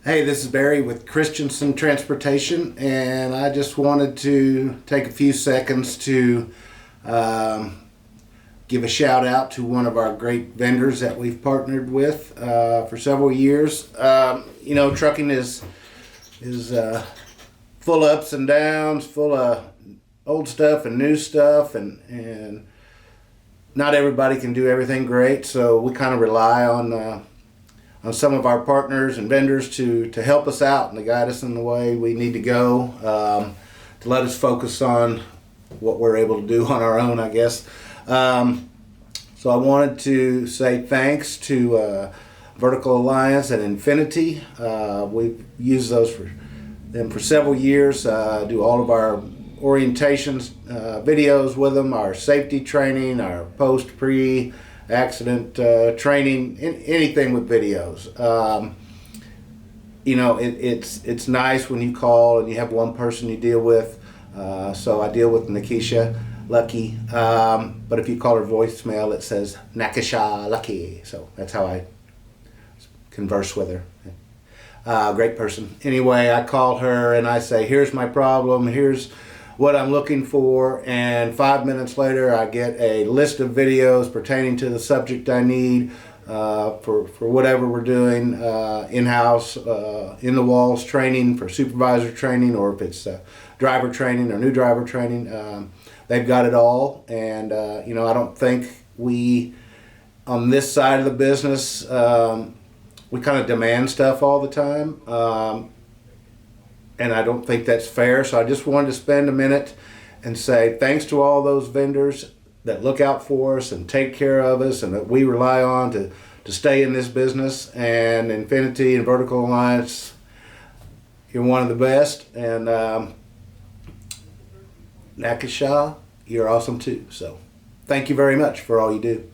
Hey, this is Barry with Christenson Transportation, and I just wanted to take a few seconds to give a shout out to one of our great vendors that we've partnered with for several years. Trucking is full of ups and downs, full of old stuff and new stuff, and not everybody can do everything great, so we kind of rely on some of our partners and vendors to help us out and to guide us in the way we need to go, to let us focus on what we're able to do on our own, I guess. So I wanted to say thanks to Vertical Alliance and Infinit-I. We've used those for them for several years, do all of our orientations, videos with them, our safety training, our post-pre accident training, anything with videos. It's nice when you call and you have one person you deal with. So I deal with Nakisha Lucky, but if you call her voicemail, it says Nakisha Lucky. So that's how I converse with her. Great person. Anyway, I call her and I say, here's my problem, here's what I'm looking for, and 5 minutes later I get a list of videos pertaining to the subject I need for whatever we're doing, in-house, in the walls training, for supervisor training, or if it's driver training or new driver training. They've got it all, and I don't think we, on this side of the business, we kind of demand stuff all the time. And I don't think that's fair, so I just wanted to spend a minute and say thanks to all those vendors that look out for us and take care of us and that we rely on to stay in this business. And Infinit-I and Vertical Alliance, you're one of the best. And Nakisha, you're awesome too. So thank you very much for all you do.